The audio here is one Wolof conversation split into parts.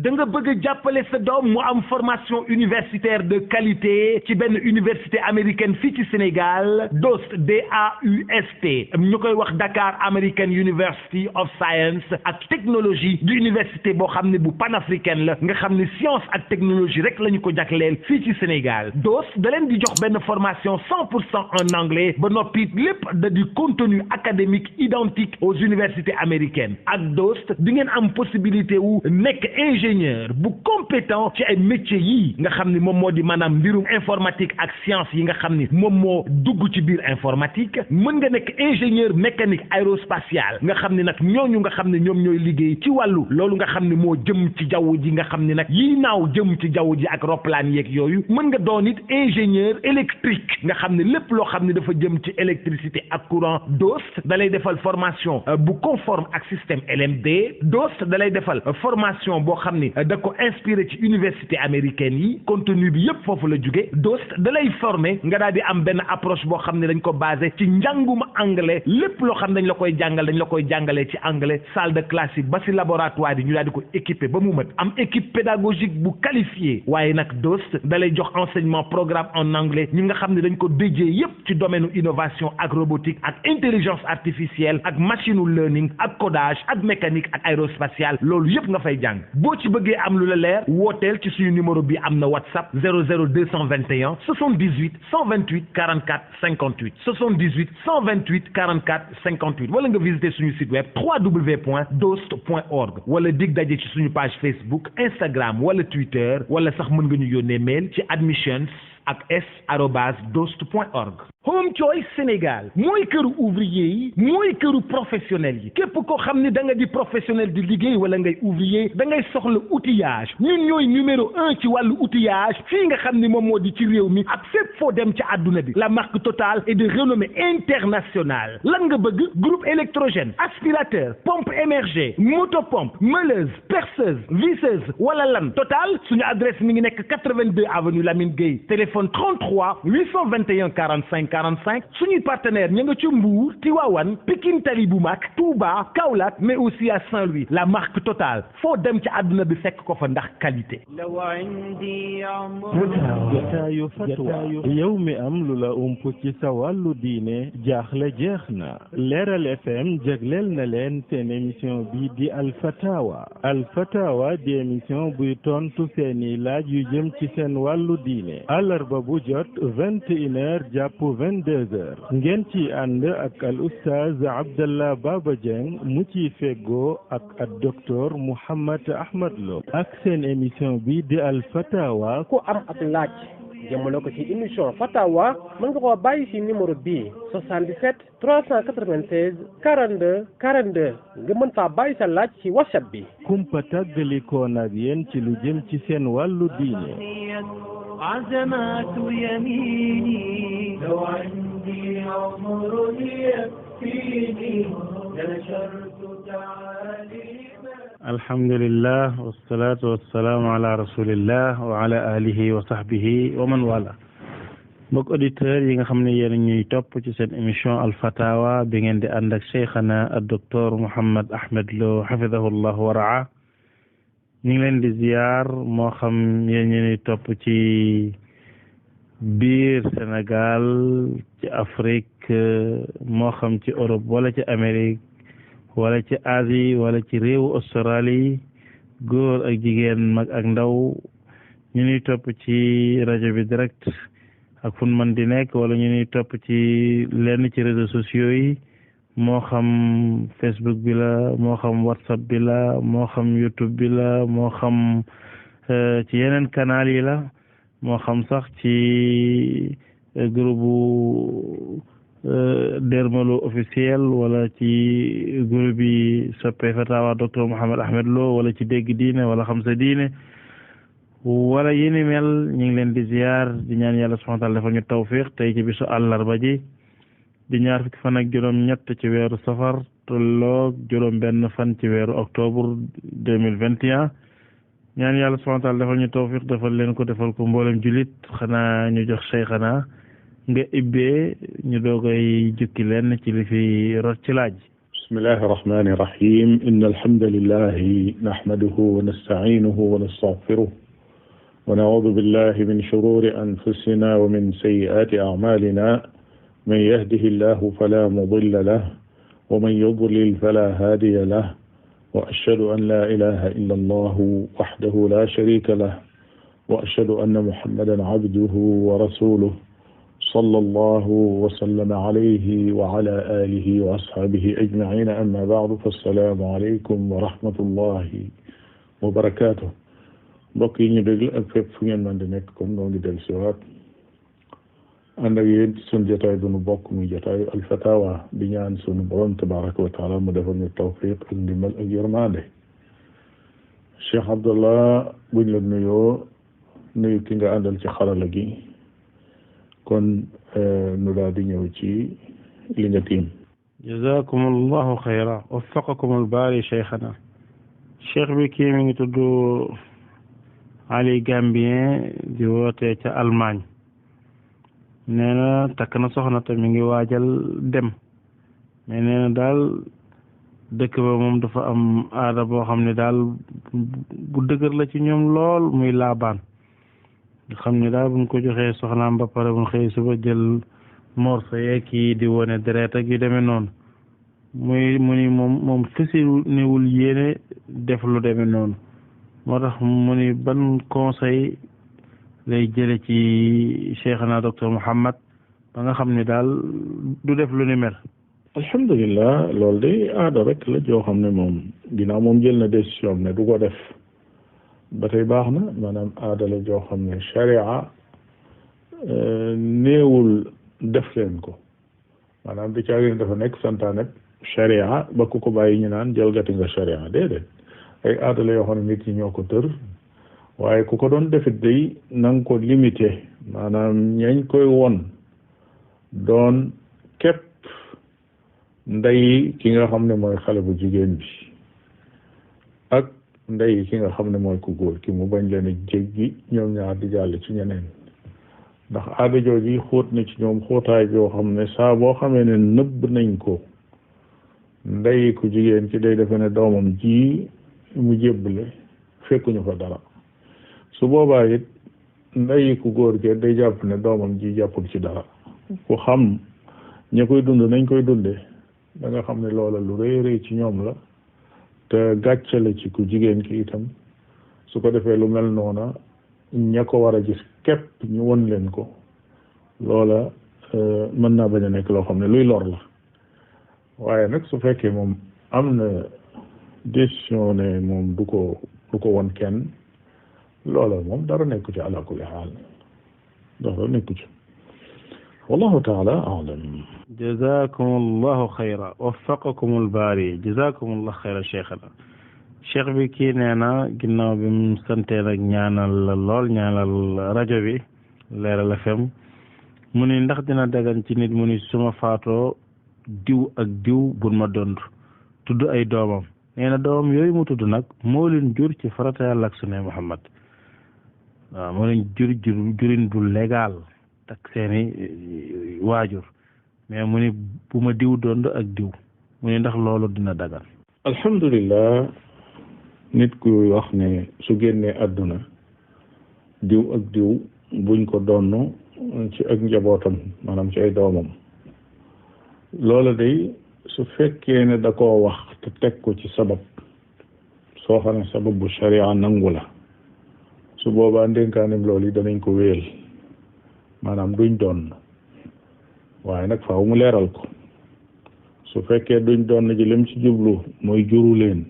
da nga bëgg a jàppale sa doom mu am formation universitaire de qualité ci benn université américaine fii ci Sénégal DOST DAUST ñu koy wax Dakar American University of Science ak technologie di université boo xam ne bu panafricaine la nga xam ne science ak technologie rek la ñu ko jagleel fii ci Sénégal DOST da leen di jox benn formation 100% en anglais ba noppi lépp da di contenu académique identique aux universités américaines ak DOST di ngeen am possibilité wu nekk ingénieur bu compétent ci ay métiers yii nga xam ni moom moo di maanaam mbirum informatique ak science yi nga xam ni moom moo dugg ci biir informatique mën nga nekk ingénieur mécanique aérospatial nga xam ni nag ñooñu nga xam ne ñoom ñooy liggéey ci wàllu loolu nga xam ne moo jëm ci jaww ji nga xam ni nag yii naaw jëm ci jaww ji ak roplaan yeeg yooyu mën nga doon it ingénieur électrique nga xam ne lépp loo xam ne dafa jëm ci électricité ak courant DOST da lay defal formation bu conforme ak système LMD DOST da lay defal formation boo xam ni da ko inspiré ci université américaine yi contenu bi yépp foofu la jóge DOST da lay former nga daal di am benn approche boo xam ne dañ ko basé ci njàngum anglais lépp loo xam ne dañ la koy jàngalee ci anglais salle de classe yi ba si laboratoire yi ñu daal di ko équipé ba mu mat am équipe pédagogique bu qualifiée waaye nag DOST da lay jox enseignement programme en anglais ñi nga xam ne dañ ko déjee yépp ci domaine innovation ak robotique ak intelligence artificielle ak machine learning ak codage ak mécanique ak aérospatiale loolu yépp nga fay jàng boo ci bëggee am lu la leer wooteel ci suñu numéro bi am na WhatsApp 00221 78 128 44 58 78 128 44 58 wala nga visiter suñu site web www.dost.org wala dig daje ci suñu page Facebook Instagram wala Twitter wala sax mën nga ñu yónnee mail ci admissions ak s@dost.org. Home Choice Sénégal mooy këru ouvrier yi mooy këru professionnel yi képp koo xam ne da nga di professionnel di liggéey wala ngay ouvrier da ngay soxla outillage ñun ñooy numéro 1 ci wàllu outillage fii nga xam ne moom moo di ci réew mi ak fépp foo dem ci àdduna bi la marque Total est de renommée internationale lan nga bëgg groupe électrogène aspirateur pompe émergée motopompe meuleuse perceuse visseuse wala lan Total suñu adresse mi ngi nekk 82 avenue Lamine Gueye téléphone 33 821 45 45 suñuy partenaire ña nga ci Mbour Tivaouane Pikine Tali bu mag Touba Kaolack mais aussi à Saint-Louis la marque Total foo dem ci àdduna bi fekk ko fa ndax qualité. jotaayu fatwa yow mi am lu la ump ci sa wàllu diine jaaxle jeex na Leeral FM jagleel na leen seen émission bi di Alfatawa di émission buy tontu seeni laaj yu jëm ci seen wàllu diine àllarba bu jot 21h jàpp 22h ngeen ci ànd ak al oustaz Abdallah Baba Dieng mu ci feggoo ak docteur Mouhammad Ahmad Lo ak seen émission bi di al fatawa ku am ak laaj jëmale ko ci émission fatawa mën nga koo bàyyi ci numéro bii 77 396 42 42 nga mën faa bàyyi sa laaj ci WhatsApp bi kumpa tàggalikoon ak yéen ci lu jëm ci seen wàllu diine عزمات يميني لو عندي عمر يكفيني نشرت تعاليما الحمد لله والصلاة والسلام على رسول الله وعلى آله وصحبه ومن والاه mbokk auditeurs yi nga xam ne yéen ñuy topp ci seen émission Al Fatawa bi ngeen di ànd ak cheikhana ak docteur Mouhammad Ahmad Lo hafidahullah wa raa ñu ngi leen di ziar moo xam yéen ñuy topp ci biir Sénégal ci Afrique moo xam ci Europe wala ci Amérique wala ci Asie wala ci réewu Australie góor ak jigéen mag ak ndaw ñu ñuy topp ci rajo bi direct ak fu mën di nekk wala ñu ñuy topp ci lenn ci réseaux sociaux yi moo xam Facebook bi la moo xam WhatsApp bi la moo xam YouTube bi la moo xam ci yeneen canal yi la moo xam sax ci groupe Dermaloo officiel wala ci groupe yi soppe Fatawa docteur Mouhammad Ahmad Lo wala ci dégg diine wala xam sa diine wala yéni mel ñu ngi leen di ziar di ñaan yàlla subhanahu wa ta'ala defal ñu tawfiq tey ci bisu àllarba ji di ñaar fukki fan ak juróom ñett ci weeru safar tolloog juróom benn fan ci weeru octobre 2021 ñaan yàlla subhanahu wa ta'ala defal ñu tawfiq defal leen ko defal ko mboolem julit xanaa ñu jox cheikhana nga ibbee ñu doogay jukki leen ci li fi rot ci laaj بسم الله الرحمن الرحيم إن الحمد لله نحمده ونستعينه ونستغفره ونعوذ بالله من شرور أنفسنا ومن سيئات أعمالنا من يهده الله فلا مضل له ومن يضلل فلا هادي له وأشهد أن لا إله إلا الله وحده لا شريك له وأشهد أن محمدا عبده ورسوله صلى الله وسلم عليه وعلى آله وأصحابه أجمعين أما بعد فالسلام عليكم ورحمة الله وبركاته mbokk yi ñu déglu ak fépp fu ngeen mën di nekk comme noo ngi del siwaat ànd ak yéen ci sunu jotaay bu nu bokk muy jotaayu alfatawa di ñaan sunu borom tabaraka wa taala mu defal ñu tawfiq ak ndimbal ak yërmande Cheikh Abdallah buñ la nuyoo nuyu ki nga àndal ci xarala gi kon nu daal di ñëw ci li nga tiim jazakum allahu xayra waffaqakum albaari cheikhana cheikh bi kii mi ngi tudd Ali Gambien di woote ca Allemagne nee na takk na soxna te mi ngi waajal dem mais nee na daal dëkk ba moom dafa am aada boo xam ne daal bu dëgër la ci ñoom lool muy laabaan nga xam ne daal buñ ko joxee soxnaam ba pare buñ xëy suba jël morso yeeg kii di wone deret ak yu demee noonu mu ni moom fësi newul yéene def lu demee noonu moo tax mu ni ban conseil lay jële ci cheikhana docteur Mouhammad ba nga xam ne daal du def lu ni mel. alhamdulilah loolu de aada rek la joo xam ne moom ginnaaw moom jël na décision ne du ko def ba tey baax na maanaam aada la joo xam ne sharia néewul def leen ko maanaam di caagin dafa nekk santaane sharia ba ku ko bàyyi ñu naan jalgati nga sharia déedéet ay aada la yoo xam ne nit ñi ñoo ko tër waaye ku ko doon defit day na nga ko limité maanaam ñañ koy won doon képp ndey ki nga xam ne mooy xale bu jigéen bi ak ndey ki nga xam ne mooy ku góor ki mu bañ leen a jéggi ñoom ñaar di jàll ci ñeneen ndax aada jooji xóot na ci ñoom xóotaay joo xam ne saa boo xamee ne nëbb nañ ko ndey ku jigéen ci day defe ne doomam ji mu jébbale fekkuñu fa dara su boobaa it ndey ku góor ge day jàpp ne doomam ji jàppul ci dara ku xam ña koy dund nañ koy dunde da nga xam ne loola lu rëy rëy ci ñoom la te gàcce la ci ku jigéen ki itam su ko defee lu mel noona ña ko war a gis képp ñu won leen ko loola mën naa bañ a nekk loo xam ne luy lor la waaye nag su fekkee moom am na décision ne moom du ko won kenn loola moom dara nekku ci ala kulli xaal dara nekku ci wallahu taala alam jazakum allahu xayra waffaqakum albaari jazakum allah xayra cheikhana cheikh bi kii nee na ginnaaw bi mu santee nag ñaanal la lool ñaanal rajo bi Leeral FM mu ni ndax dina dagan ci nit mu ni suma faatoo diw ak diw bun ma dond tudd ay doomam nee na doomam yooyu mu tudd nag moo leen jur ci farata yàlla ak sunna Muhammad waaw moo leen jurin bu légal ak seeni waajur mais mu ni bu ma diw dond ak diw mu ni ndax loolu dina dagan alhamdulillah nit ku wax ne su génnee àdduna diw ak diw buñ ko donn ci ak njabootam maanaam ci ay doomam loola day su fekkee ne da koo wax te teg ko ci sabab soo xam ne sabab bu sharia nangu la su boobaa ndénkaanim loolu yi danañ ko wéel maanaam duñ doon waaye nag faaw mu leeral ko su fekkee duñ doon ji lim ci jublu mooy juru leen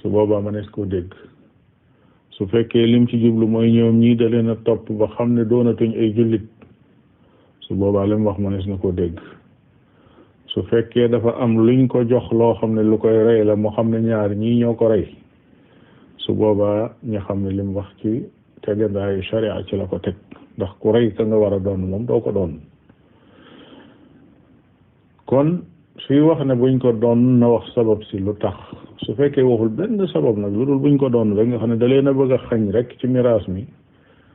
su boobaa mënees koo dégg su fekkee lim ci jublu mooy ñoom ñii da leen a topp ba xam ne doonatuñ ay jullit su boobaa lim wax mënees na koo dégg su fekkee dafa am luñ ko jox loo xam ne lu koy rey la moo xam ne ñaar ñii ñoo ko rey su boobaa ñu xam ne lim wax ci tegandaayu sharia ci la ko teg ndax ku rey ka nga war a doon moom doo ko doon kon suy wax ne buñ ko doon na wax sabab si lu tax su fekkee waxul benn sabab nag lu dul buñ ko doon rek nga xam ne da leen a bëgg a xañ rek ci miraas mi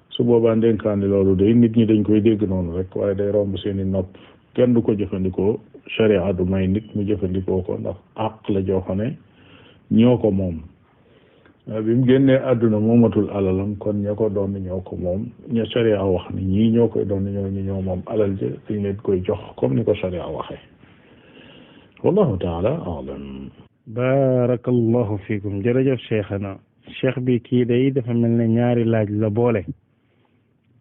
su boobaa ndénkaandi loolu day nit ñi dañ koy dégg noonu rek waaye day romb seeni nopp kenn du ko jëfandikoo sharia du may nit mu jëfandikoo ko ndax àq la joo xam ne ñoo ko moom bi mu génnee àdduna moomatul alalam kon ña ko doon ñoo ko moom ña sharia wax ni ñii ñoo koy doon ñoo moom alal ja dañ leen koy jox comme ni ko sharia waxee wallahu taala alam barakallahu fiikum jërëjëf cheikhana cheikh bi kii day dafa mel ne ñaari laaj la boole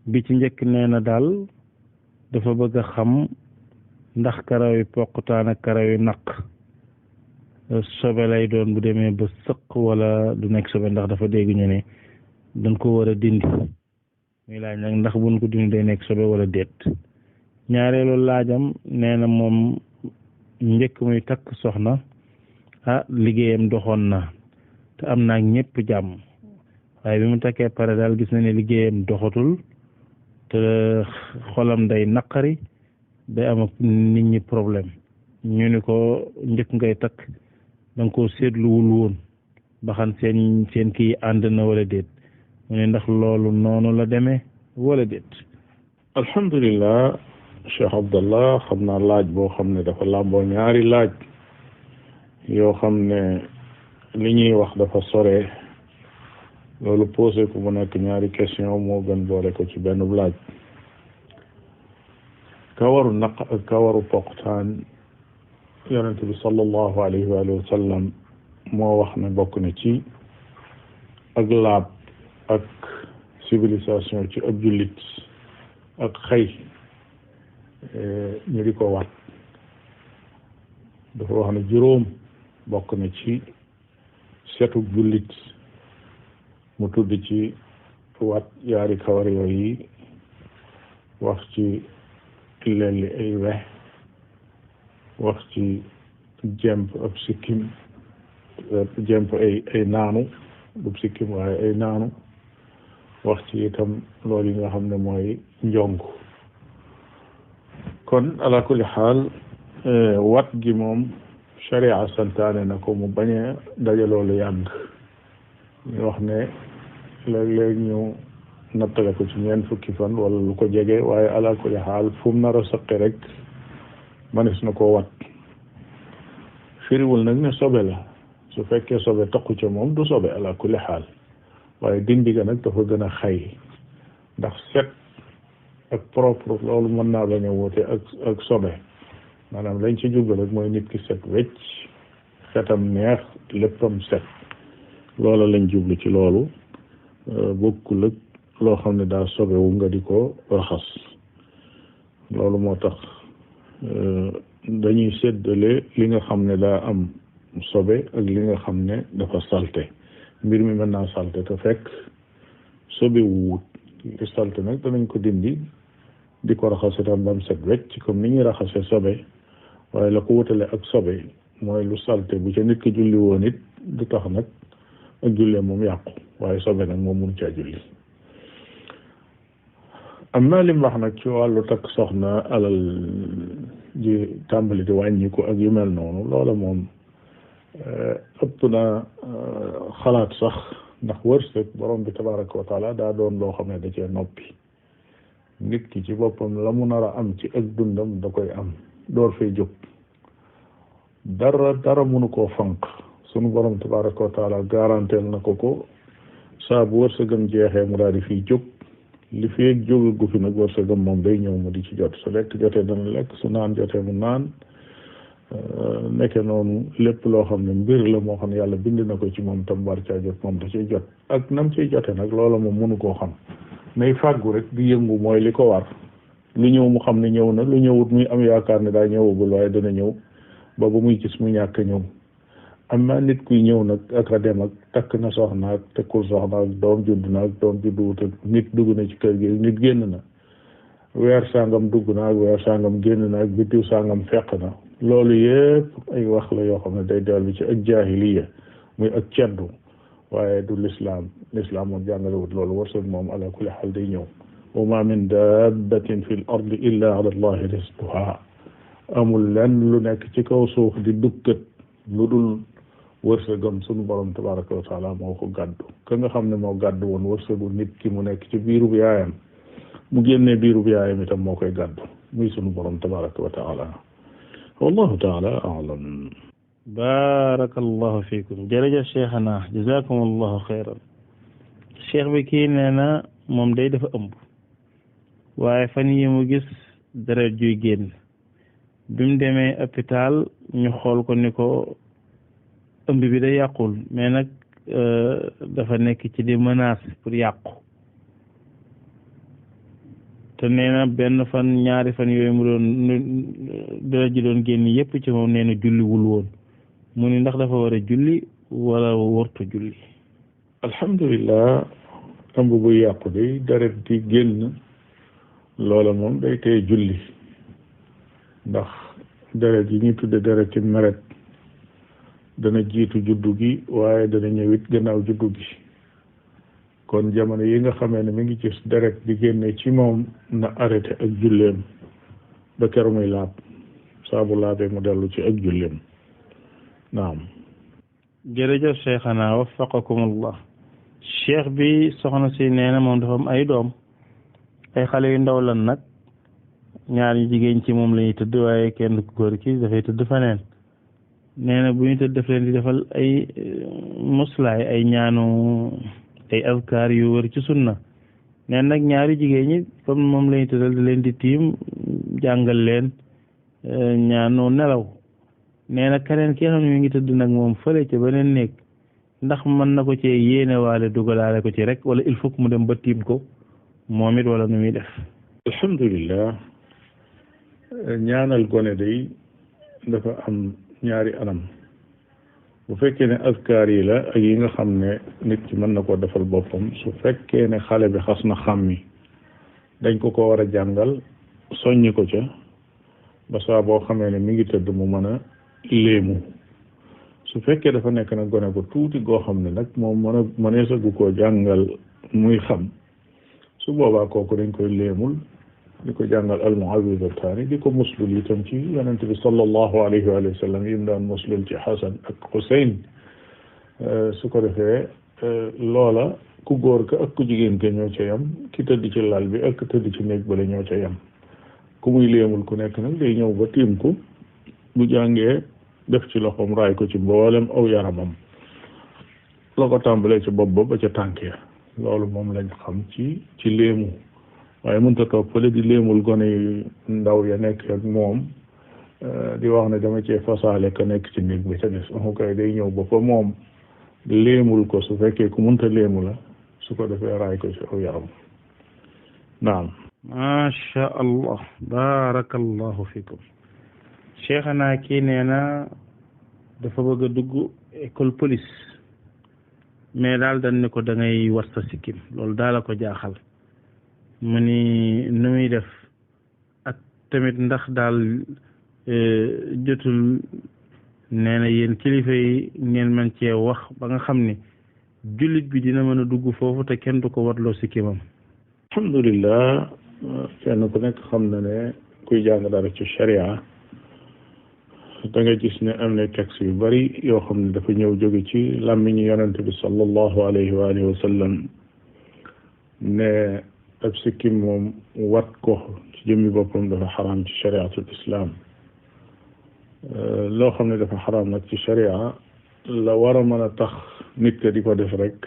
bi ci njëkk nee na daal dafa bëgg a xam ndax karaw yi poqutaan ak karaw yi naq sobe lay doon bu demee ba sëq wala du nekk sobe ndax dafa dégg ñu ne dañ ko war a dindi muy laaj nag ndax buñ ko dindi day nekk sobe wala déet ñaareelu laajam nee na moom njëkk muy takk soxna liggéeyam doxoon na te am naa ñëpp jàmm waaye bi mu takkee pare daal gis na ne liggéeyam doxatul te xolam day naqari day am ak nit ñi problème ñu ni ko njëkk ngay takk da nga koo seetluwul woon ba xam seen kii ànd na wala déet mu ne ndax loolu noonu la demee wala déet. alhamdulilah Cheikh Abdallah xam naa laaj boo xam ne dafa làmboo ñaari laaj yoo xam ne li ñuy wax dafa sore loolu posé ko mu nekk ñaari question moo gën boole ko ci benn laaj. kawaru naq ak kawaru poqtaan yonent bi sallallahu alayhi wa sallam moo wax ne bokk na ci ak laab ak civilisation ci ab jullit ak xëy ñu di ko wat dafa wax ne juróom bokk na ci setu jullit mu tudd ci wat yaari kawar yooyu wax ci lelli ay wex wax ci jemp ab sikkim jemp ay naanu du sikkim waaye ay naanu wax ci itam loolu yi nga xam ne mooy njong kon ala kulli xaal wat gi moom sharia santaane na ko mu bañ a dajaloo lu yàgg ñu wax ne léeg-léeg ñu nattale ko ci ñeent fukki fan wala lu ko jege waaye ala kulli xaal fu mu nar a saqi rek manis na koo wat firiwul nag ne sobe la su fekkee sobe toqu ca moom du sobe ala kulli xaal waaye dindi ga nag dafa gën a xay ndax set ak propre loolu mën naa bañ a wute ak sobe maanaam lañ ci jublu rek mooy nit ki set wecc xetam neex léppam set loola lañ jublu ci loolu bokkul ak loo xam ne daa sobewu nga di ko raxas loolu moo tax dañuy séddale li nga xam ne daa am sobe ak li nga xam ne dafa salte mbir mi mën naa salte te fekk sobe wu wut li salte nag danañ ko dindi di ko raxas itam bam set wecc comme ni ñuy raxase sobe waaye la ko wutale ak sobe mooy lu salte bu ca nit ki julli woon it du tax nag ak jullee moom yàqu waaye sobe nag moom mënu caa julli am na lim wax nag ci wàllu takk soxna alal ji tàmbali di wàññiku ak yu mel noonu loola moom ëpp na xalaat sax ndax wërsëg borom bi tabaraka wa taala daa doon loo xam ne da cee noppi nit ki ci boppam la mu nar a am ci ak dundam da koy am door fay jóg dara mënu koo fanq sunu borom tabaraka wa taala garanteel na ko saa bu wërsëgam jeexee mu daal di fiy jóg li fi ak jógal gu fi nag wërsëgam moom day ñëw mu di ci jot su lekk jotee dana lekk su naan jotee mu naan nekke noonu lépp loo xam ne mbir la moo xam ne yàlla bind na ko ci moom tam war caa jot moom da ciy jot ak nam ciy jote nag loola moom mënu koo xam nay fàggu rek di yëngu mooy li ko war lu ñëw mu xam ne ñëw na lu ñëwut muy am yaakaar ne daa ñëwagul waaye dana ñëw ba muy gis mu ñàkk ñëw am na nit kuy ñëw nag ak a dem ak takk na soxna ak tekkul soxna ak doom judd na ak doom judduwut ak nit dugg na ci kër gi nit génn na weer sangam dugg na ak weer sangam génn na ak biddiw sangam fekk na loolu yëpp ay wax la yoo xam ne day dellu ci ak jaahiliya muy ak ceddu waaye du lislaam moom jàngalewut loolu wërsëg moom ala kulli xaal day ñëw wa ma min dabbatin fi l ardi illa ala allahi risquha amul lenn lu nekk ci kaw suuf di dukkat lu dul wërsëgam sunu borom tabaraka wa taala moo ko gàddu ka nga xam ne moo gàddu woon wërsëgu nit ki mu nekk ci biirub yaayam mu génnee biirub yaayam itam moo koy gàddu muy sunu borom tabaraka wa taala wallahu taala alam. barakallahu fiikum jërëjëf cheikhana jazakum allahu xayran. cheikh bi kii nee na moom day dafa ëmb waaye fan yi mu gis deret juy génn bi mu demee hôpital ñu xool ko ni ko ëmb bi da yàqul mais nag dafa nekk ci di menace pour yàqu te nee na benn fan ñaari fan yooyu mu doon deret ji doon génn yépp ci moom nee na julliwul woon mu ni ndax dafa war a julli wala wartu julli. alhamdulillah ëmb bu yàqu di deret di génn loola moom day tey julli ndax deret yi ñu tudde dereti meret dana jiitu juddu gi waaye dana ñëwit gannaaw juddu gi kon jamono yi nga xamee ne mi ngi gis deret di génne ci moom na arrêté ak julleem ba keroog muy laab saabu laabee mu dellu ci ak julleem naam. jërëjëf cheikhana waffaqakumullah. cheikh bi soxna si nee na moom dafa am ay doom ay xale yu ndaw lan nag ñaar ñu jigéen ci moom la ñuy tëdd waaye kenn ku góor ki dafay tëdd faneen nee na bu ñu tëdd daf leen di defal ay muslaay ay ñaanu ay azkar yu wër ci sunna nee nag ñaari jigéen ñi comme moom la ñuy tëddal di leen di tiim jàngal leen ñaanu nelaw nee na keneen ki nga xam ne mi ngi tëdd nag moom fële ca beneen néeg ndax mën na ko ci yéene waale dugalaale ko ci rek wala il faut que mu dem ba tiim ko moom it wala nu muy def. alhamdulillah ñaanal gone day dafa am ñaari anam bu fekkee ne azkaar yi la ak yi nga xam ne nit ki mën na koo defal boppam su fekkee ne xale bi xas na xàmmi dañ ko war a jàngal soññi ko ca ba saa boo xamee ne mi ngi tëdd mu mën a léemu su fekkee dafa nekk nag gone ko tuuti goo xam ne nag moom mëneesagu koo jàngal muy xam su boobaa kooku dañ koy léemul di ko jàngal almuawwidataani di ko muslul itam ci yonent bi sallallahu alayhi wa sallam yi mu daan muslul ci Xasan ak Xuseyn su ko defee loola ku góor ka ak ku jigéen ka ñoo ca yam ki tëdd ci lal bi ak tëdd ci néeg bale ñoo ca yam ku muy léemul ku nekk nag day ñëw ba tiim ko bu jàngee def ci loxoom raay ko ci mboolem aw yaramam la ko tàmbalee ci bopp ba ca tànk ya loolu moom lañ xam ci léemu waaye mënta toog fële di léemul gone yu ndaw ya nekk ak moom di wax ne dama cee fasaale ka nekk ci néeg bi ca des koy day ñëw ba fa moom léemul ko su fekkee ku mënta léemu la su ko defee raay ko ci aw yaram naam. macha allah barakallahu fikum. cheikhana kii nee na dafa bëgg a dugg école police mais daal dañ ne ko da ngay war sa sikkim loolu daal la ko jaaxal mu ni nu muy def ak tamit ndax daal jotul nee na yéen kilifa yi ngeen mën cee wax ba nga xam ne jullit bi dina mën a dugg foofu te kenn du ko warloo sikkimam. alhamdulillah kenn ku nekk xam na ne kuy jàng dara ci sharia da nga gis ne am na texte yu bari yoo xam ne dafa ñëw jóge ci làmmiñu yonente bi sallallahu alayhi wa alihi wa sallam ne ab sikkim moom wat ko ci jëmmi boppam dafa xaraam ci shariatul islam loo xam ne dafa xaraam nag ci sharia la war a mën a tax nit ka di ko def rek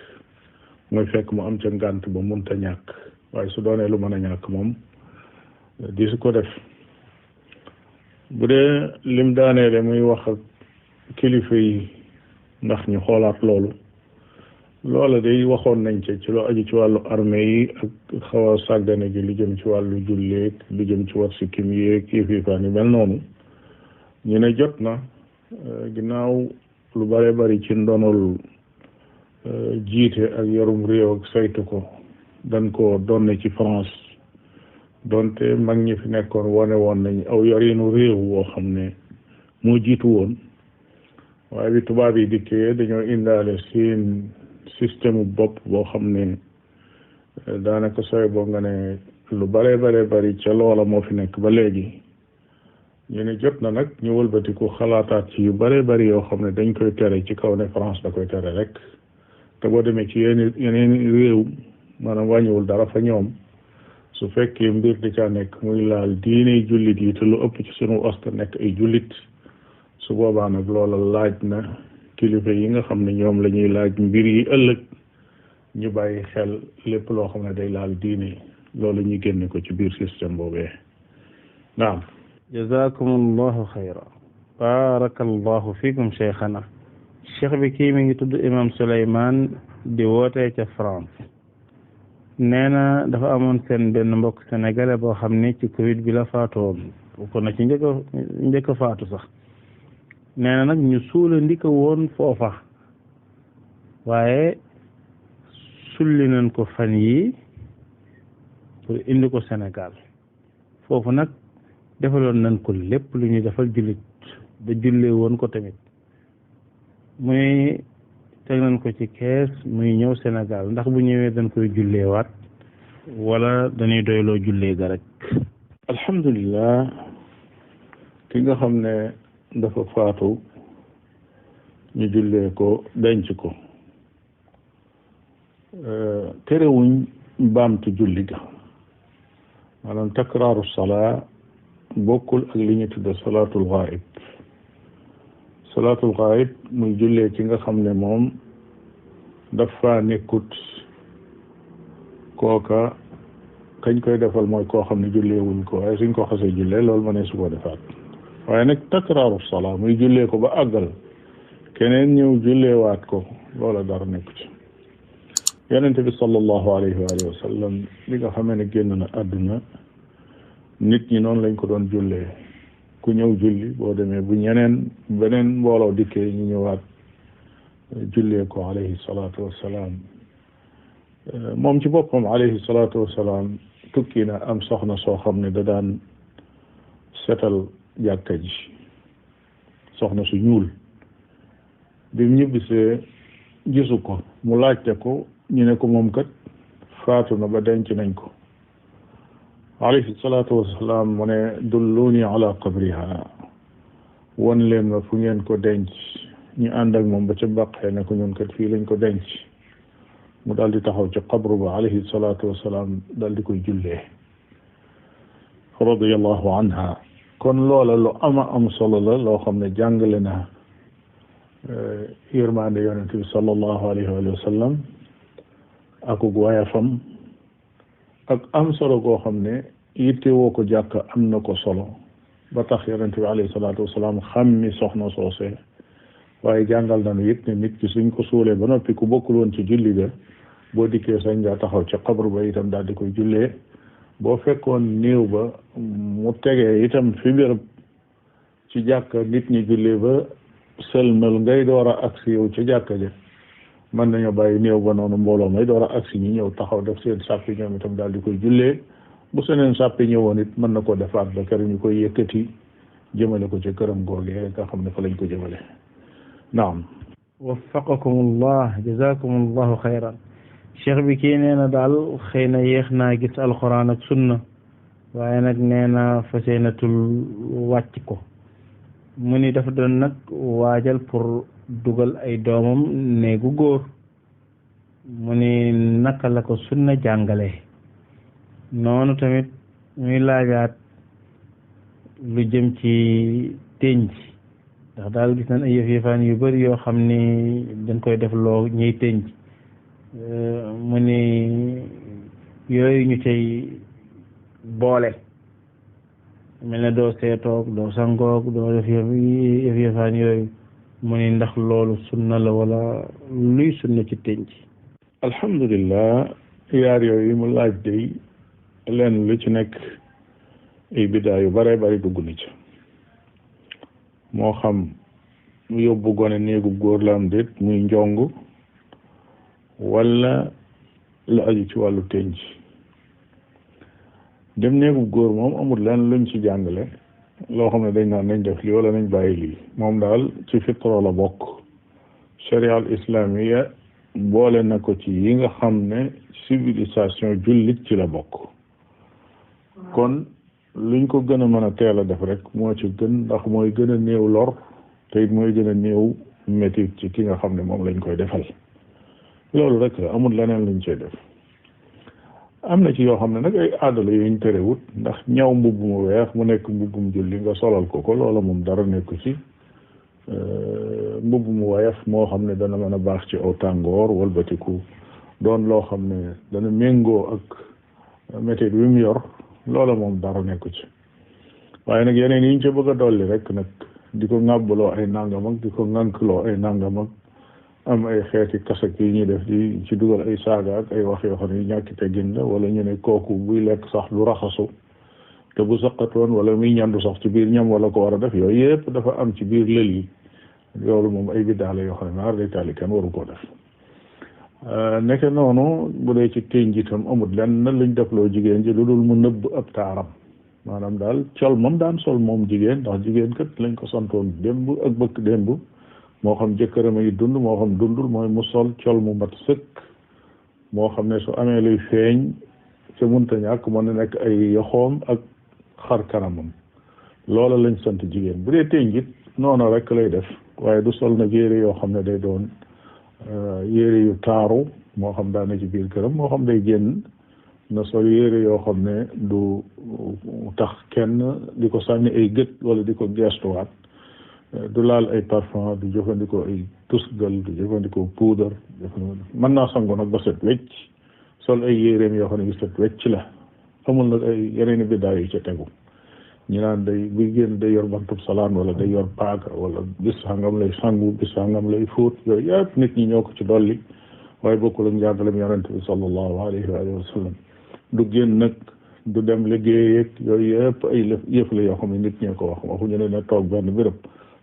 mooy fekk mu am ca ngànt ba munta ñàkk waaye su doonee lu mën a ñàkk moom di su ko def bu dee lim daaneele muy wax ak kilifa yi ndax ñu xoolaat loolu loola day waxoon nañ ci lu aju ci wàllu armée yi ak xaw a sàggane gi lu jëm ci wàllu julleeg lu jëm ci wat sikkim yéeg yëfifaan yi mel noonu ñu ne jot na ginnaaw lu bare bari ci ndonol jiite ak yorum réew ak saytu ko dañ ko donne ci France donte mag ñi fi nekkoon wane woon nañ aw yorinu réew woo xam ne moo jiitu woon waaye bi tubaab yi dikkee dañoo indaale seen système bopp boo xam ne daanaka sooy boo nga ne lu bare bari ca loola moo fi nekk ba léegi ñu ne jot na nag ñu wëlbatiku xalaataat ci yu bare bari yoo xam ne dañ koy tere ci kaw ne France da koy tere rek te boo demee ci yeneen réew maanaam wàññiwul dara fa ñoom su fekkee mbir di ca nekk muy laal diine jullit yi te lu ëpp ci sunu osta nekk ay jullit su boobaa nag loola laaj na kilifa yi nga xam ne ñoom la ñuy laaj mbir yi ëllëg ñu bàyyi xel lépp loo xam ne day laal diine loolu ñu génne ko ci biir système boobee naam. jazakumullahu xayra barakallahu fikum cheikhana cheikh bi kii mi ngi tudd imam Souleymane di wootee ca France nee na dafa amoon seen benn mbokk sénégalais boo xam ne ci Covid bi la faatu woon ko na ci njëkk a faatu sax nee na nag ñu suula ndika woon foofa waaye sulli nañ ko fan yi pour indi ko Sénégal foofu nag defaloon nañ ko lépp lu ñuy defal jullit ba jullee woon ko tamit muy teg nañ ko ci kees muy ñëw Sénégal ndax bu ñëwee dañ koy julleewaat wala dañuy doyloo jullee ga rek. alhamdulilah ki nga xam ne dafa faatu ñu jullee ko denc ko terewuñ baamtu julli ga maanaam takraaru salaa bokkul ak li ñu tudde salaatul ghaib salaatul ghaib muy jullee ki nga xam ne moom dafa nekkut kooka kañ koy defal mooy koo xam ne jullee wuñ ko waaye suñ ko xasee jullee loolu ma ne su ko defaat waaye nag takraaru salaa muy jullee ko ba àggal keneen ñëw julleewaat ko loola dara nekku ci yonente bi sallallahu alayhi wa sallam li nga xamee ne génn na àdduna nit ñi noonu lañ ko doon jullee ku ñëw julli boo demee bu beneen mbooloo dikkee ñu ñëwaat jullee ko alayhi salaatu wassalaam moom ci boppam alayhi salaatu wassalaam tukki na am soxna soo xam ne da daan setal jàkka ji soxna su ñuul bi mu ñibbisee gisu ko mu laajte ko ñu ne ko moom kat faatu na ba denc nañ ko alayhi salaatu wassalaam mu ne dulluni ala qabriha won leen ma fu ngeen ko denc ñu ànd ak moom ba ca baqee ne ko ñun kat fii lañ ko denc mu daal di taxaw ci qabru ba alayhi salaatu wassalaam daal di koy jullee radiyallahu anha kon loola lu am solo la loo xam ne jàngale na yërmande yonent bi sallallahu alayhi wa sallam akug wayafam ak am solo goo xam ne yitte woo ko jàkk am na ko solo ba tax yonent bi alayhi salaatu wasalaam xam mi soxna soose waaye jàngal nañu it ne nit ki suñ ko suulee ba noppi ku bokkul woon ci julli ga boo dikkee sañ ngaa taxaw ci xabru ba itam daal di koy jullee boo fekkoon néew ba mu tegee itam fi béréb ci jàkka nit ñi jullee ba sëlmal ngay door a agsi yow ci jàkka ja mën nañoo bàyyi néew ba noonu mbooloo may door a agsi ñi ñëw taxaw def seen sàppi ñoom itam daal di koy jullee bu seneen sàppi ñëwoon it mën na ko defaat ba kër ñu koy yëkkati jëmale ko ci këram googee nga xam ne fa lañ ko jëmale naam waffaqakumullah jazakumullahu xayran cheikh bi kii nee na daal xëy na yéex naa gis alxuraan ak sunna waaye nag nee na faseenatul wàcc ko mu ni dafa doon nag waajal pour dugal ay doomam néegu góor mu ni naka la ko sunna jàngale noonu tamit muy laajaat lu jëm ci tënj ndax daal gis nañ ay yëf-yëfaan yu bari yoo xam ni dañ koy def loo ñuy tënj mu ni yooyu ñu cay boole mel ne doo seetoog doo sangoog doo def yëf-yëfaan yooyu mu ni ndax loolu sunna la wala luy sunna ci tënj. alhamdulillah yaar yooyu mu laaj day leen lu ci nekk ay biddaa yu bare bari dugg na ci moo xam yóbbu gone néegu góor la am déet muy njong wala lu aju ci wàllu tënj dem néegu góor moom amul leen luñ ci jàngale loo xam ne dañ naan nañ def lii wala nañ bàyyi lii moom daal ci fitra la bokk sharia al islamiya boole na ko ci yi nga xam ne civilisation jullit ci la bokk kon luñ ko gën a mën a teel a def rek moo ci gën ndax mooy gën a néew lor te it mooy gën a néew métit ci ki nga xam ne moom lañ koy defal loolu rek la amul leneen luñ cay def am na ci yoo xam ne nag ay aada la yuñ terewut ndax ñaw mbubb mu weex mu nekk mbubbum julli nga solal ko loola moom dara nekku ci mbubb mu woyof moo xam ne dana mën a baax ci aw tàngoor walbatiku doon loo xam ne dana méngoo ak méthode bi mu yor loola moom dara nekku ci waaye nag yeneen yi ñu ca bëgg a dolli rek nag di ko ŋàbbaloo ay nangam ak di ko ŋànkloo ay nangam ak am ay xeeti kasak yi ñuy def di ci dugal ay saaga ak ay wax yoo xam ne ñàkki teggin la wala ñu ne kooku buy lekk sax du raxasu te bu saqatoon wala muy ñandu sax ci biir ñam wala ko war a def yooyu yëpp dafa am ci biir lël yi loolu moom ay biddaa la yoo xam ne maar day taali kenn waru koo def nekk noonu bu dee ci téñ ji itam amul lenn luñ defloo jigéen ji lu dul mu nëbb ab taaram maanaam daal col moom daan sol moom jigéen ndax jigéen kat lañ ko santoon démb ak bëkk démb moo xam jëkkëram yi dund moo xam dundul mooy mu sol col mu mat sëkk moo xam ne su amee luy feeñ ca munta ñàkk mën na nekk ay yoxoom ak xar kanamam loola lañ sant jigéen bu dee téñ ji noonu rek lay def waaye du sol nag yére yoo xam ne day doon yére yu taaru moo xam daana ci biir këram moo xam day génn na sol yére yoo xam ne du tax kenn di ko sànni ay gët wala di ko gestuwaat du laal ay parfum du jëfandikoo ay tusgal du jëfandikoo poudre mën naa sangu nag ba set wecc sol ay yéreem yoo xam ne yu set wecc la amul nag ay yeneen i biddaa yu ca tegu ñu naan day buy génn day yor bantub salaan wala day yor paaka wala bis sangam lay sangu bis sangam lay fóot yooyu yëpp nit ñi ñoo ko ci dolli waaye bokkul ak njàngalem yonente bi sallallahu alayhi wa sallam du génn nag du dem liggéey ak yooyu yëpp ay yëf la yoo xam ne nit ñee ko wax waxuñu ne ne toog benn béréb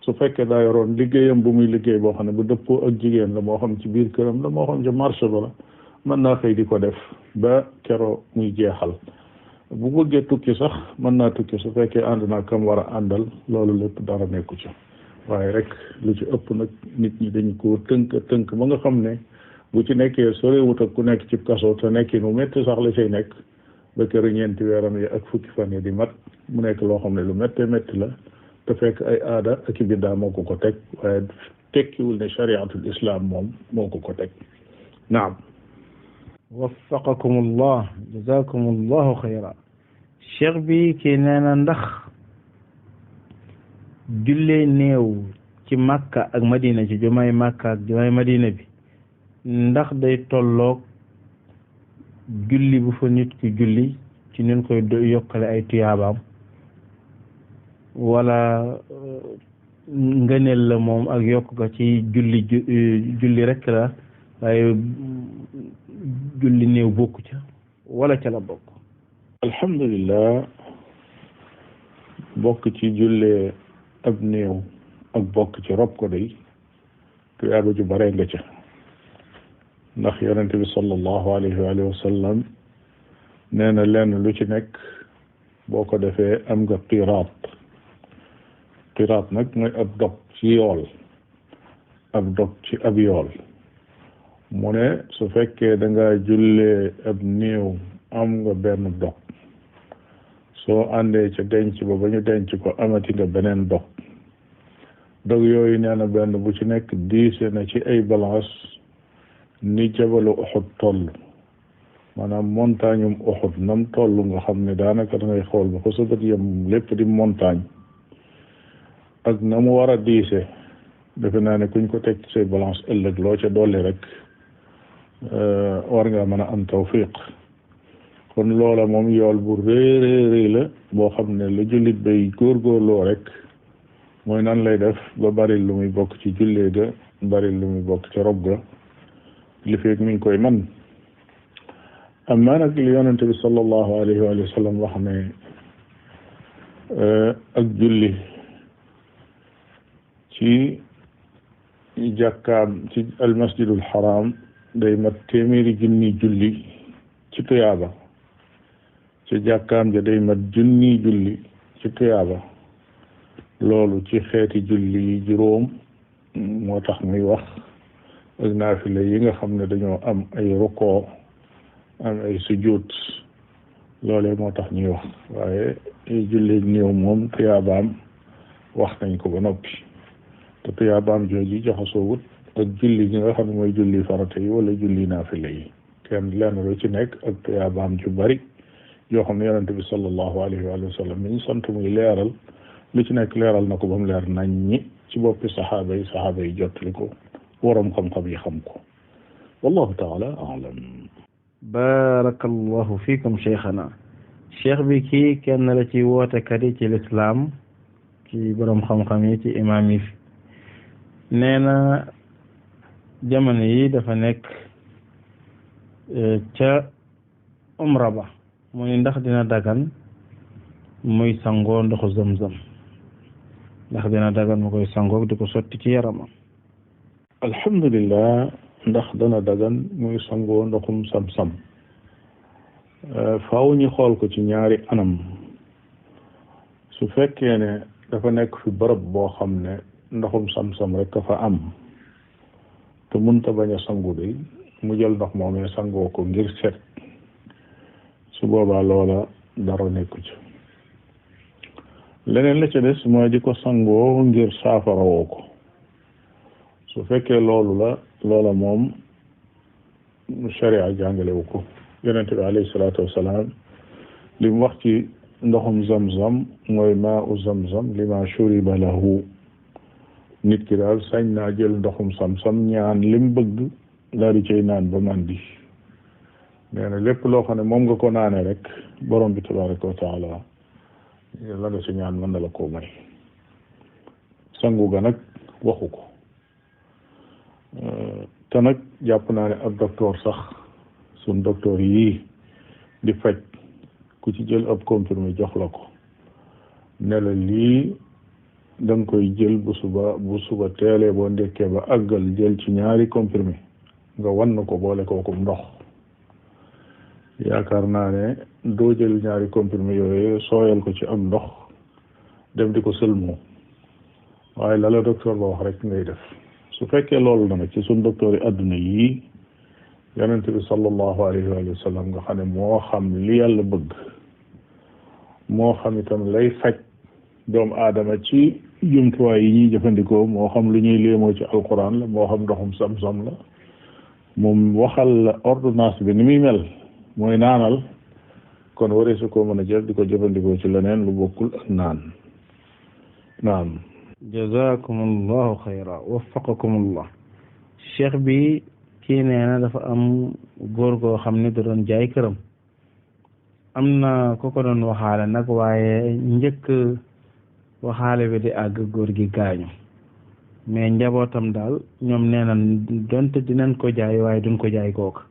su fekkee daa yoroon liggéeyam bu muy liggéey boo xam ne bu dëppoo ak jigéen la moo xam ci biir këram la moo xam ci marché ba la mën naa xëy di ko def ba keroo muy jeexal bu bëggee tukki sax mën naa tukki su fekkee ànd naa kam war a àndal loolu lépp dara nekku ci waaye rek lu ci ëpp nag nit ñi dañ ko tënk ba nga xam ne bu ci nekkee sorewut ak ku nekk ci kaso te nekki nu métti sax la cay nekk ba kër ñeenti weeram yi ak fukki fan yi di mat mu nekk loo xam ne lu méttee métti la te fekk ay aada ak i biddaa moo ko teg waaye tekkiwul ne chariatul islam moom moo ko teg naam waffaqakum allah jazakum allahu xayra cheikh bi kii nee na ndax jullee néew ci Makka ak Madina ci jumaay Makka ak jumaay Madina bi ndax day tolloog julli bu fa nit ki julli ci nin koy yokkale ay tuyaabaam wala ngëneel la moom ak yokk ko ci julli rek la waaye julli néew bokku ca wala ca la bokk alhamdulillah bokk ci jullee ab néew ak bokk ci rob ko day tuyaaba ju bare nga ca ndax yonente bi sallallahu alayhi wa sallam nee na lenn lu ci nekk boo ko defee am nga qiraat nag mooy ab dog ci yool ab dog ci ab yool mu ne su fekkee da nga jullee ab néew am nga benn dog soo àndee ca denc ba ñu denc ko amati nga beneen dog yooyu nee na benn bu ci nekk diise na ci ay balance ni jabalu Uhud toll maanaam montagne Uhud nam toll nga xam ne daanaka da ngay xool ba ko sa bët yem lépp di montagne ak na mu war a diise defe naa ne kuñ ko teg ci say balance ëllëg loo ca dolli rek war nga mën a am tawfiq kon loola moom yool bu rëy la boo xam ne la jullit bay góorgóorloo rek mooy nan lay def ba bari lu muy bokk ci jullee ga bari lu muy bokk ci rob ga li feeg mi ngi koy man amma nag li yonente bi sallallahu alayhi wa sallam wax ne ak julli ci jàkkaam ci almasjidul haram day mat téeméeri junni julli ci tuyaaba ci jàkkaam ja day mat junni julli ci tuyaaba loolu ci xeeti julli yi juróom moo tax muy wax ak naafila yi nga xam ne dañoo am ay rukoo am ay sujud loolee moo tax ñuy wax waaye ay julli néew moom tuyaabaam wax nañ ko ba noppi te tuyaabaam jooju jaxasoo wut ak julli gi nga xam ne mooy julli farata yi wala julli naafila yi kenn lenn lu ci nekk ak tuyaabaam ju bari yoo xam ne yonente bi sallallahu alayhi wa sallam mi ñu sant muy leeral lu ci nekk leeral na ko ba mu leer nañ ñi ci boppi saxaaba yi jottali ko waroom xam-xam yi xam ko wallahu taala alam. barakallahu fiikum cheikhana. cheikh bi kii kenn la ci wootekat yi ci lislaam ci borom xam-xam yi ci imaam yi nee na jamono yi dafa nekk ca umra ba mu ni ndax dina dagan muy sangoo ndoxu zamzam ndax dina dagan mu koy sangoo di ko sotti ci yaramam. alhamdulillah ndax dana dagan muy sangoo ndoxum sam-sam faaw ñu xool ko ci ñaari anam. su fekkee ne dafa nekk fi bërëb boo xam ne ndoxum sam-sam rek a fa am te mënta bañ a sangu bi mu jël ndox moomee sangoo ko ngir set su boobaa loola dara nekku ci. leneen la ca des mooy di ko sangoo ngir saafarawoo ko su fekkee loolu la loola moom sharia jàngalewu ko. yonente bi alayhi salaatu wasalaam li mu wax ci ndoxum zamzam mooy maa u zamzam lima shuriba lahu. nit ki daal sañ naa jël ndoxum sam-sam ñaan lim bëgg daal di cay naan ba màndi. nee na lépp loo xam ne moom nga ko naane rek borom bi tabaraka wa taala la nga ci ñaan mën na la koo may. sangu ga nag waxu ko te nag jàpp naa ne ab docteur sax suñ docteur yii di faj ku ci jël ab comprimé jox la ko ne la lii da nga koy jël bu suba teelee boo ndekkee ba àggal jël ci ñaari comprimé nga wan na ko boole kookum ndox yaakaar naa ne doo jël ñaari comprimé yooyu sooyal ko ci am ndox dem di ko sëlmoo waaye la la docteur ba wax rek ngay def. su fekkee loolu na nag ci suñ docteur yi adduna yii yonente bi sallallahu alayhi wa sallam nga xam ne moo xam li yàlla bëgg moo xam itam lay faj doomu aadama ci jumtuwaay yi ñuy jëfandikoo moo xam lu ñuy léemoo ci alquran la moo xam ndoxum sam-sam la moom waxal la ordonnance bi ni muy mel mooy naanal kon waree su ko mën a jël di ko jëfandikoo ci leneen lu bokkul ak naan. naam. jazakumullahu xayra waffaqakumullah. cheikh bi kii nee na dafa am góor goo xam ne da doon jaay këram am na ku ko doon waxaale nag waaye njëkk waxaale bi di àgg góor gi gaañu mais njabootam daal ñoom nee na donte dinañ ko jaay waaye duñ ko jaay kooka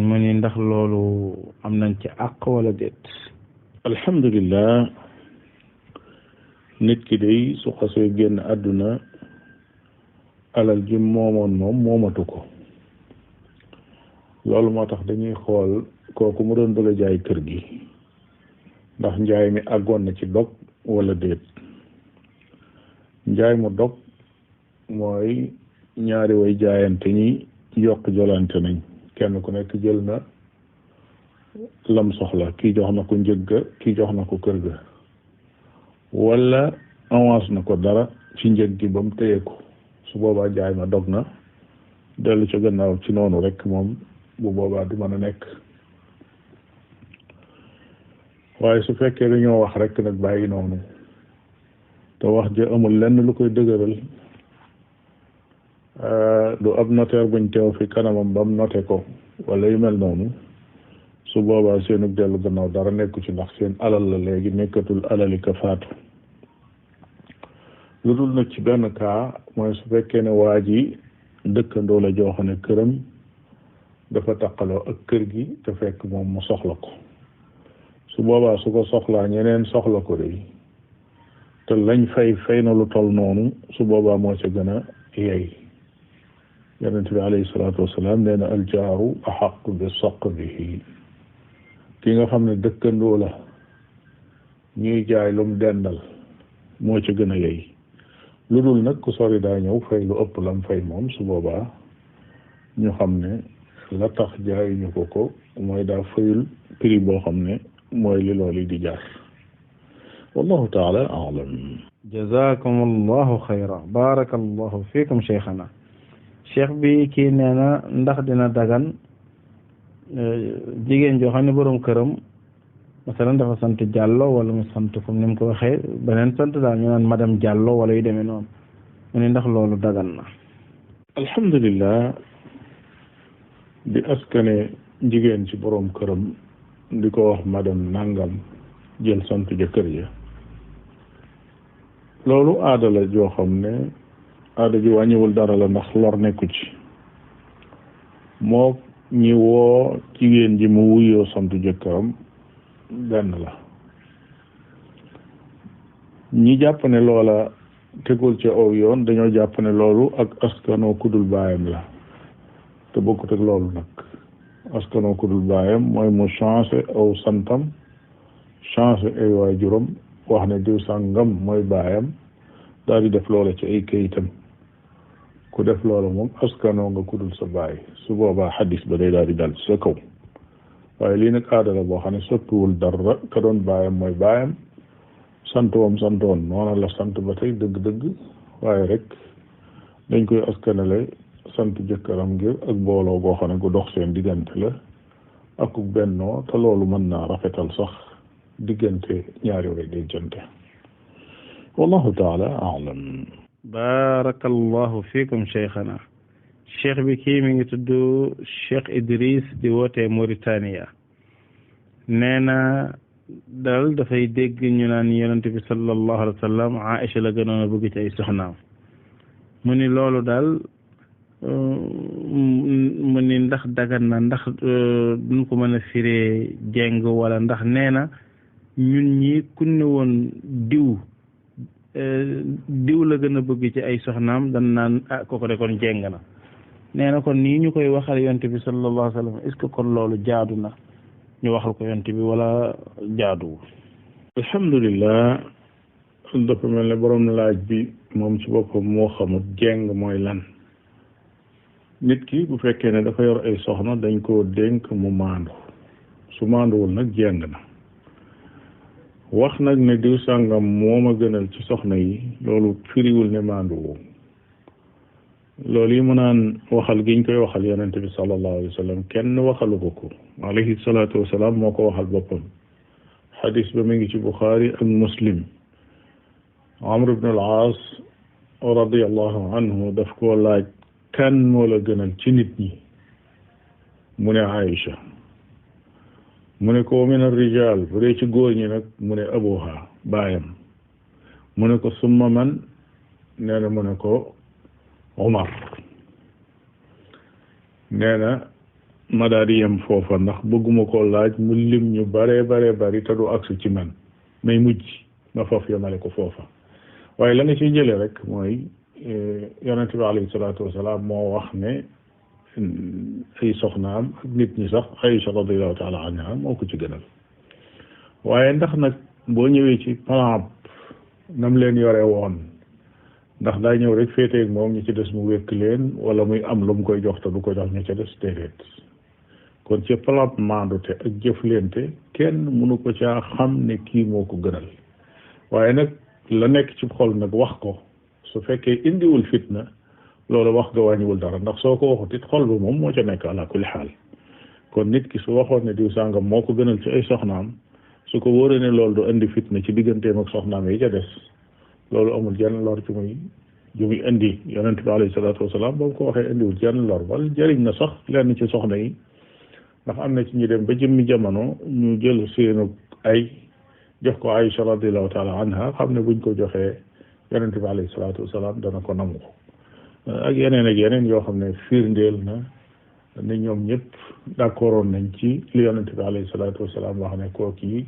mu ni ndax loolu am nañ ci àq wala déet. alhamdulillah nit ki day su xasee génn àdduna alal ji moomoon moom moomatu ko loolu moo tax dañuy xool kooku mu doon bëgg a jaay kër gi ndax njaay mi àggoon na ci dog wala déet. njaay mu dog mooy ñaari way jaayante ñi yokk jolante nañ kenn ku nekk jël na lam soxla kii jox na ko njëg ga kii jox na ko kër ga wala avance na ko dara ci njëg gi ba mu téye ko su boobaa jaay ma dog na dellu ca gannaaw ci noonu rek moom bu boobaa du mën a nekk. waaye su fekkee dañoo wax rek nag bàyyi noonu te wax ja amul lenn lu koy dëgëral du ab notaire buñ teew fi kanamam ba mu noté ko wala yu mel noonu su boobaa seenug dellu gannaaw dara nekku ci ndax seen alal la léegi nekkatul alali ka faatu. lu dul nag ci benn cas mooy su fekkee ne waa ji dëkkandoo la joo xam ne këram dafa taqaloo ak kër gi te fekk moom mu soxla ko su boobaa su ko soxlaa ñeneen soxla ko de te lañ fay na lu toll noonu su boobaa moo ca gën a yey. yonent bi alayhi salaatu wasalaam nee na aljaaru axaqu bi saqbihi ki nga xam ne dëkkandoo la ñuy jaay lu mu dendal moo ca gën a yey. lu dul nag ku sori daa ñëw fay lu ëpp lam fay moom su boobaa ñu xam ne la tax jaayuñu ko mooy daa fayul prix boo xam ne mooy li loolu di jaar. wallahu taala alam. jazakum allahu xayra barakallahu fiikum cheikhana. cheikh bi kii nee na ndax dina dagan jigéen joo xam ne boroom këram masalan dafa sant Diallo wala mu sant comme ni mu ko waxee beneen sant daal ñu naan madame Diallo wala yu demee noonu mu ne ndax loolu dagan na. alhamdulillah di askane jigéen ci boroom këram di ko wax madame nangam jël sant jëkkër ja loolu aada la joo xam ne aada ji wàññiwul dara la ndax lor nekku ci moo ñi woo jigéen ji mu wuyoo sant jëkkëram benn la ñi jàpp ne loola tegul ci aw yoon dañoo jàpp ne loolu ak askanoo kudul baayam la te bokkut ak loolu nag askanoo kudul baayam mooy mu changé aw santam changé ay waajuram wax ne diw sàngam mooy baayam daal di def loola ci ay kayitam ku def loola moom askanoo nga kudul sa baay su boobaa xadis ba day daal di dal sa kaw waaye lii nag aada la boo xam ne sottuwul dara ka doon baayam mooy baayam santoom santoon noona la sant ba tey dëgg-dëgg waaye rek dañ koy askanale sant jëkkëram ngir ak booloo boo xam ne gu dox seen diggante la ak ku bennoo te loolu mën naa rafetal sax diggante ñaari way dencante wallahu taala aalam. barakallahu fiikum cheikhana. cheikh bi kii mi ngi tudd Cheikh Idris di wootee Mauritania nee na daal dafay dégg ñu naan yonent bi sallallahu alayhi wa sallam Aïcha la gënoon a bëgg ci ay soxnaam mu ni loolu daal mu ni ndax dagan na ndax duñ ko mën a firee jeng wala ndax nee na ñun ñi ku ne woon diw la gën a bëgg ci ay soxnaam dan naan ah kooku de kon jeng na nee na kon nii ñu koy waxal yonent bi sallallahu alayhi wa sallam est-ce que kon loolu jaadu na ñu waxal ko yonent bi wala jaaduwul. alhamdulillah dafa mel ne borom laaj bi moom ci boppam moo xamut jeng mooy lan. nit ki bu fekkee ne dafa yor ay soxna dañ koo dénk mu maandu su maanduwul nag jeng na wax nag ne diw sàngam moo ma gënal ci soxna yi loolu firiwul ne maanduwul loolu yi mu naan waxal giñ koy waxal yonent bi sallallahu alayhi wa sallam kenn waxalu ko alayhi salaatu wasalaam moo ko waxal boppam xadis ba mi ngi ci Buxaari ak Muslim Amr ibn al-Aas radiyallahu anhu daf koo laaj kan moo la gënal ci nit ñi mu ne Aïcha mu ne ko min ar-rijaal bu dee ci góor ñi nag mu ne abuha baayam mu ne ko summa man nee na mu ne ko Umar nee na ma daal di yem foofa ndax bëgguma koo laaj mu lim ñu bare bari te du agsi ci man may mujj ma foofu yemale ko foofa waaye la nga ciy jële rek mooy yonente bi alayhi salaatu wasalaam moo wax ne ay soxnaam ak nit ñi sax Aïcha radiallahu taala anha moo ko ci gënal waaye ndax nag boo ñëwee ci plan nam leen yore woon ndax daa ñëw rek féeteeg moom ñi ci des mu wékk leen wala muy am lu mu koy jox te du ko jox ñi ca des déedéet kon ci plan maandute ak jëflente kenn mënu ko caa xam ne kii moo ko gënal waaye nag la nekk ci xol nag wax ko su fekkee indiwul fitna loolu wax nga wàññiwul dara ndax soo ko waxut it xol bi moom moo ca nekk ala kulli xaal kon nit ki su waxoon ne diw sàngam moo ko gënal ci ay soxnaam su ko wóoree ne loolu du indi fitna ci digganteem ak soxnaam yi ca des loolu amul jenn lor ci muy indi yonent bi alayhi salaatu wasalaam ba mu ko waxee indiwul jenn lor wala jëriñ na sax lenn ci soxna yi ndax am na ci ñu dem ba jëmmi jamono ñu jël seenu ay jox ko Aïcha radiallahu taala anha xam ne buñ ko joxee yonent bi alayhi salaatu wasalaam dana ko nangu ak yeneen yoo xam ne firndeel na ne ñoom ñëpp d'accordoon nañ ci li yonent bi alayhi salaatu wasalaam wax ne kooki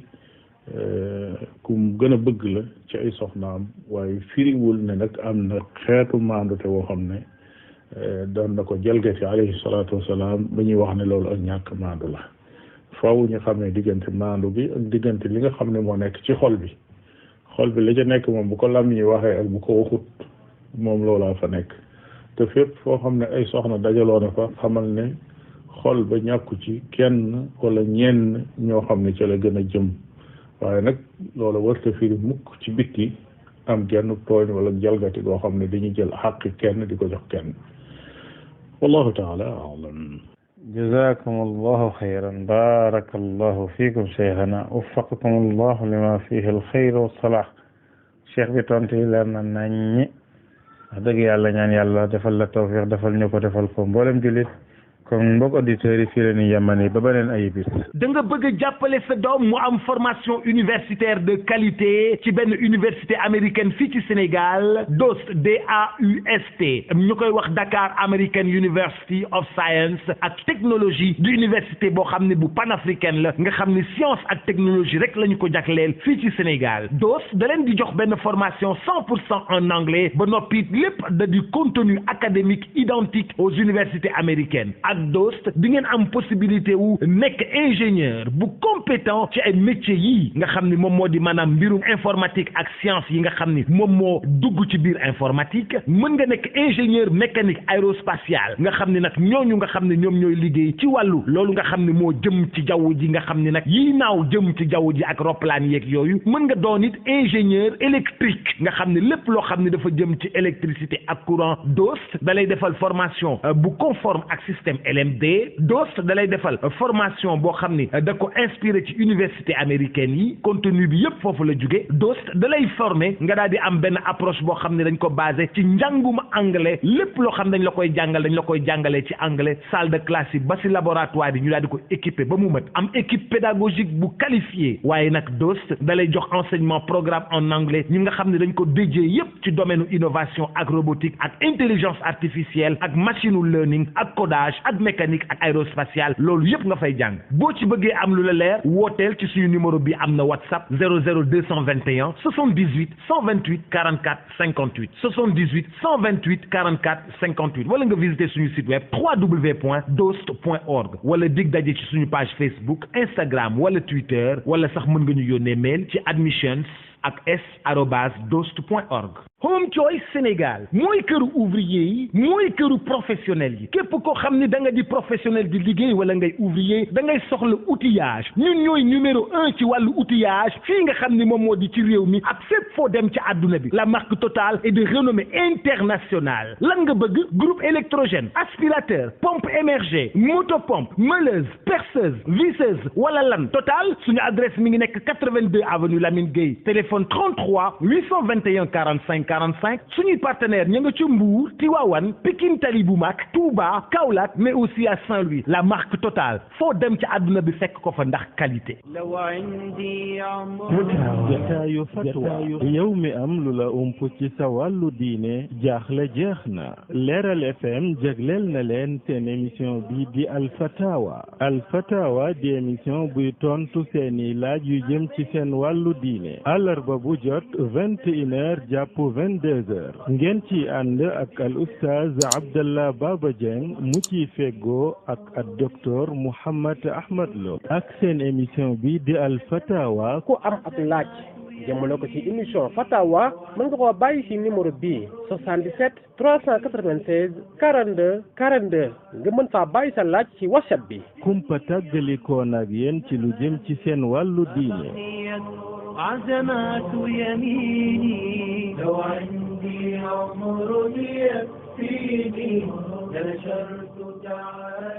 ku gën a bëgg la ci ay soxnaam waaye firiwul ne nag am na xeetu maandute woo xam ne doon na ko jalgati alayhi salaatu wasalaam ba ñuy wax ne loolu ak ñàkk maandu la faaw ñu xamee diggante maandu bi ak diggante li nga xam ne moo nekk ci xol bi la ca nekk moom bu ko lam ñi waxee ak bu ko waxut moom loolaa fa nekk te fépp foo xam ne ay soxna dajaloo na fa xamal ne xol ba ñàkku ci kenn wala ñenn ñoo xam ne ca la gën a jëm waaye nag loolu warta firi mukk ci bitti am genn tooñ wala jalgati goo xam ne dañuy jël xàqi kenn di ko jox kenn wallahu taala alam. jazakum allahu xayran barakallahu fiikum cheikhana waffaqakum allahu lima fihi alxayr wassalah. cheikh bi tontu yi leer na naññi wax dëgg yàlla ñaan yàlla defal la tawfiq defal ñu ko defal ko mboolem jullit kon mbokk auditeurs yi fii la ñuy yemani ba beneen ayibis. da nga bëgg a jàppale sa doom mu am formation universitaire de qualité ci benn université américaine fii ci Sénégal DOST DAUST ñu koy wax Dakar American University of Science ak technologie di université boo xam ne bu panafricaine la nga xam ne science ak technologie rek la ñu ko jagleel fii ci Sénégal DOST da leen di jox benn formation 100% en anglais ba noppi lépp da di contenu académique identique aux universités américaines. DOST di ngeen am possibilité wu nekk ingénieur bu compétent ci ay métiers yii nga xam ni moom moo di maanaam mbirum informatique ak science yi nga xam ni moom moo dugg ci biir informatique mën nga nekk ingénieur mécanique aérospatial nga xam ni nag ñooñu nga xam ne ñoom ñooy liggéey ci wàllu loolu nga xam ne moo jëm ci jaww ji nga xam ni nag yii naaw jëm ci jaww ji ak roplaan yeeg yooyu mën nga doon it ingénieur électrique nga xam ne lépp loo xam ne dafa jëm ci électricité ak courant DOST da lay defal formation bu conforme ak système LMD DOST da lay defal formation boo xam ni da ko inspiré ci université américaine yi contenu bi yëpp foofu la jóge DOST da lay formé nga daal di am benn approche boo xam ne dañ ko basé ci njàngum anglais lépp loo xam dañ la koy jàngalee ci anglais salle de classe yi ba si laboratoire yi ñu daal di ko équipé ba mu mat am équipe pédagogique bu qualifiée waaye nag DOST da lay jox enseignement programme en anglais ñi nga xam ne dañ ko dédié yëpp ci domaine innovation ak robotique ak intelligence artificielle ak machine learning ak codage ak mécanique ak aérospatiale loolu yëpp nga fay jàng boo ci bëggee am lu la leer wooteel ci suñu numéro bi am na WhatsApp 00221 78 128 44 58 78 128 44 58 wala nga visiter suñu site web www.dost.org wala dig daje ci suñu page Facebook Instagram wala Twitter wala sax mën nga ñu yónnee mail ci admissions ak s@dost.org. Home Choice Sénégal mooy këru ouvrier yi mooy këru professionnel yi képp koo xam ne da nga di professionnel di liggéey wala ngay ouvrier da ngay soxla outillage ñun ñooy numéro 1 ci wàllu outillage fii nga xam ne moom moo di ci réew mi ak fépp foo dem ci àdduna bi la marque Total est de renommée internationale lan nga bëgg groupe électrogène aspirateur pompe émergée motopompe meuleuse perceuse visseuse wala lan Total suñu adresse mi ngi nekk 82 avenue Lamine Gueye téléphone 33 821 45 45 suñuy partenaire ña nga ci Mbour Tivaouane Pikine Tali bu mag Touba Kaolack mais aussi à Saint-Louis la marque Total foo dem ci àdduna bi fekk ko fa ndax qualité. jataayu fatwa yow mi am lu la ump ci sa wàllu diine jaaxle jeex na Leeral FM jagleel na leen seen émission bi di Alfatawa di émission buy tontu seeni laaj yu jëm ci seen wàllu diine àllarba bu jot 21h jàpp 22h ngeen ci ànd ak al oustaz Abdallah Baba Dieng mu ci feggoo ak docteur Mouhammad Ahmad Lo ak seen émission bi di al fatawa ku am ak laaj jëmale ko ci émission fatawa mën nga koo bàyyi ci numéro bii 77 396 42 42 nga mën faa bàyyi sa laaj ci WhatsApp bi kumpa tàggalikoon ak yéen ci lu jëm ci seen wàllu diine عزمات يميني لو عندي عمر يكفيني لنشرت تعالي